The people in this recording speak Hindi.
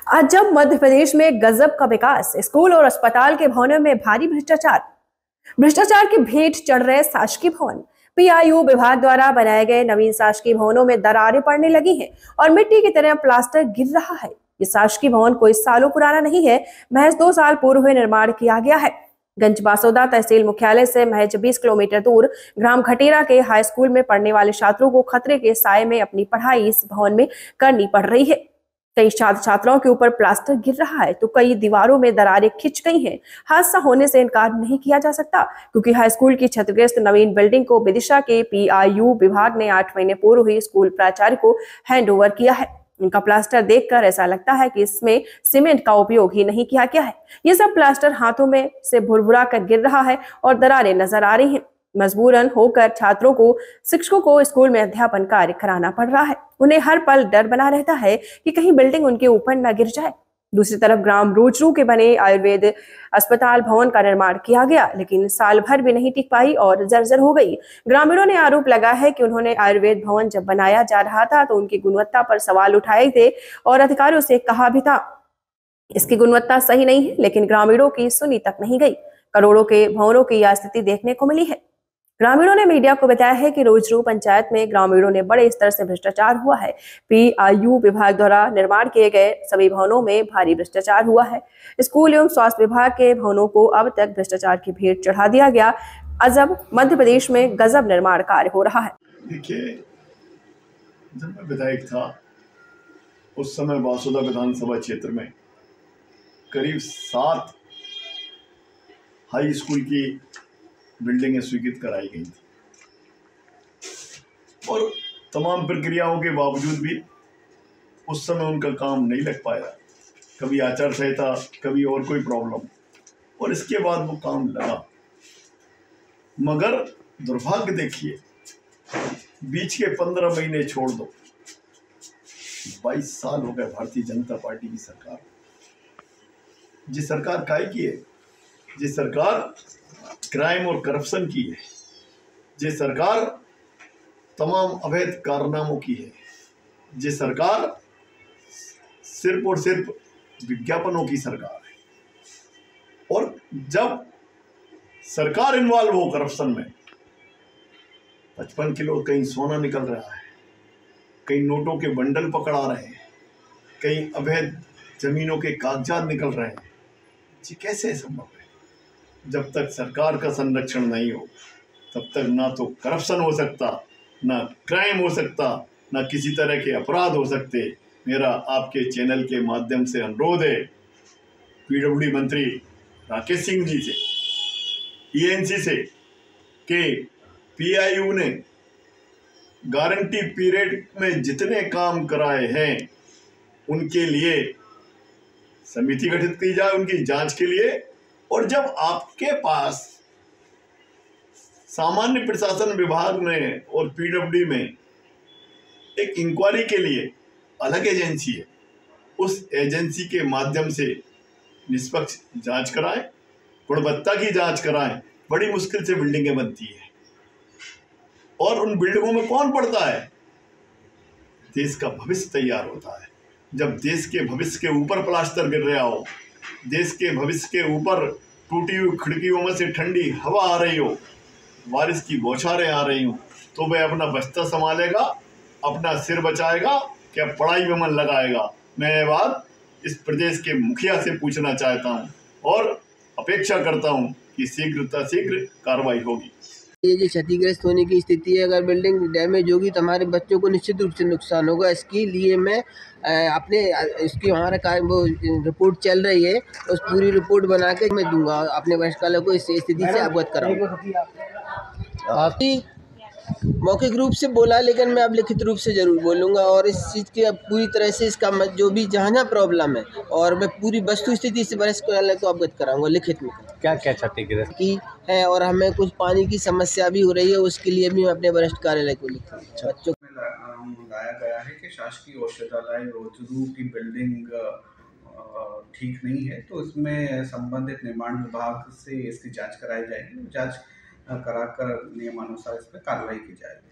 आज जब मध्य प्रदेश में गजब का विकास, स्कूल और अस्पताल के भवनों में भारी भ्रष्टाचार भ्रष्टाचार की भेंट चढ़ रहे शासकीय भवन। पीआईयू विभाग द्वारा बनाए गए नवीन शासकीय भवनों में दरारें पड़ने लगी हैं और मिट्टी की तरह प्लास्टर गिर रहा है। ये शासकीय भवन कोई सालों पुराना नहीं है, महज 2 साल पूर्व हुए निर्माण किया गया है। गंजबासौदा तहसील मुख्यालय से महज 20 किलोमीटर दूर ग्राम खटेरा के हाई स्कूल में पढ़ने वाले छात्रों को खतरे के साए में अपनी पढ़ाई इस भवन में करनी पड़ रही है। कई छात्र छात्राओं के ऊपर प्लास्टर गिर रहा है तो कई दीवारों में दरारें खिंच गई हैं। हादसा होने से इनकार नहीं किया जा सकता क्योंकि हाई स्कूल की क्षतिग्रस्त नवीन बिल्डिंग को विदिशा के पीआईयू विभाग ने 8 महीने पूर्व हुई स्कूल प्राचार्य को हैंडओवर किया है। इनका प्लास्टर देखकर ऐसा लगता है कि इसमें सीमेंट का उपयोग ही नहीं किया गया है। ये सब प्लास्टर हाथों में से भुरभुरा कर गिर रहा है और दरारें नजर आ रही हैं। मजबूरन होकर छात्रों को, शिक्षकों को स्कूल में अध्यापन कार्य कराना पड़ रहा है। उन्हें हर पल डर बना रहता है कि कहीं बिल्डिंग उनके ऊपर न गिर जाए। दूसरी तरफ ग्राम रोजरू के बने आयुर्वेद अस्पताल भवन का निर्माण किया गया, लेकिन साल भर भी नहीं टिक पाई और जर्जर हो गई। ग्रामीणों ने आरोप लगा है कि उन्होंने आयुर्वेद भवन जब बनाया जा रहा था तो उनकी गुणवत्ता पर सवाल उठाए थे और अधिकारियों से कहा भी था इसकी गुणवत्ता सही नहीं है, लेकिन ग्रामीणों की सुनी तक नहीं गई। करोड़ों के भवनों की यह स्थिति देखने को मिली है। ग्रामीणों ने मीडिया को बताया है कि रोजरू पंचायत में ग्रामीणों ने बड़े स्तर से भ्रष्टाचार हुआ है। पीआईयू विभाग द्वारा निर्माण किए गए सभी भवनों में भारी भ्रष्टाचार हुआ है। स्कूल एवं स्वास्थ्य विभाग के भवनों को अब तक भ्रष्टाचार की भेंट चढ़ा दिया गया। अजब मध्य प्रदेश में गजब निर्माण कार्य हो रहा है। देखिए, जब मैं विधायक था उस समय बासुदा विधानसभा क्षेत्र में करीब 7 हाई स्कूल की बिल्डिंगें स्वीकृत कराई गई थी और तमाम प्रक्रियाओं के बावजूद भी उस समय उनका काम नहीं लग पाया। कभी आचार संहिता, कभी और कोई प्रॉब्लम, और इसके बाद वो काम लगा। मगर दुर्भाग्य देखिए, बीच के 15 महीने छोड़ दो, 22 साल हो गए भारतीय जनता पार्टी की सरकार। जिस सरकार काय की है, जिस सरकार क्राइम और करप्शन की है, जिस सरकार तमाम अवैध कारनामों की है, जिस सरकार सिर्फ और सिर्फ विज्ञापनों की सरकार है। और जब सरकार इन्वॉल्व हो करप्शन में, 55 किलो कहीं सोना निकल रहा है, कहीं नोटों के बंडल पकड़ा रहे हैं, कहीं अवैध जमीनों के कागजात निकल रहे हैं, ये कैसे संभव है? जब तक सरकार का संरक्षण नहीं हो तब तक ना तो करप्शन हो सकता, ना क्राइम हो सकता, ना किसी तरह के अपराध हो सकते। मेरा आपके चैनल के माध्यम से अनुरोध है पीडब्ल्यूडी मंत्री राकेश सिंह जी से, ईएनसी से, कि पीआईयू ने गारंटी पीरियड में जितने काम कराए हैं उनके लिए समिति गठित की जाए उनकी जांच के लिए। और जब आपके पास सामान्य प्रशासन विभाग में और पीडब्ल्यूडी में एक इंक्वायरी के लिए अलग एजेंसी है, उस एजेंसी के माध्यम से निष्पक्ष जांच कराएं, गुणवत्ता की जांच कराएं। बड़ी मुश्किल से बिल्डिंगें बनती है और उन बिल्डिंगों में कौन पढ़ता है? देश का भविष्य तैयार होता है। जब देश के भविष्य के ऊपर प्लास्टर गिर रहा हो, देश के भविष्य के ऊपर टूटी हुई खिड़कियों में से ठंडी हवा आ रही हो, बारिश की बौछारें आ रही हो, तो वह अपना बस्ता संभालेगा, अपना सिर बचाएगा, क्या पढ़ाई में मन लगाएगा? मैं ये बात इस प्रदेश के मुखिया से पूछना चाहता हूँ और अपेक्षा करता हूँ कि शीघ्र कार्रवाई होगी। ये जो क्षतिग्रस्त होने की स्थिति है, अगर बिल्डिंग डैमेज होगी तो हमारे बच्चों को निश्चित रूप से नुकसान होगा। इसके लिए मैं इसकी हमारा वो रिपोर्ट चल रही है, उस पूरी रिपोर्ट बना के मैं दूंगा, अपने वरिष्ठ को इस स्थिति से अवगत कराऊंगा। आपकी मौखिक रूप से बोला, लेकिन मैं अब लिखित रूप से जरूर बोलूँगा और इस चीज़ की अब पूरी तरह से इसका जो भी जहाँ प्रॉब्लम है और मैं पूरी वस्तु स्थिति से वरिष्ठ को अवगत कराऊंगा लिखित में। क्या क्या क्षतिग्रस्त की है और हमें कुछ पानी की समस्या भी हो रही है, उसके लिए भी मैं अपने वरिष्ठ कार्यालय को लिखूँगा। बच्चों लाया गया है कि शासकीय औषधालय रोजरू की बिल्डिंग ठीक नहीं है, तो इसमें संबंधित निर्माण विभाग से इसकी जांच कराई जाएगी। जांच कराकर नियमानुसार इस पर कार्रवाई की जाएगी।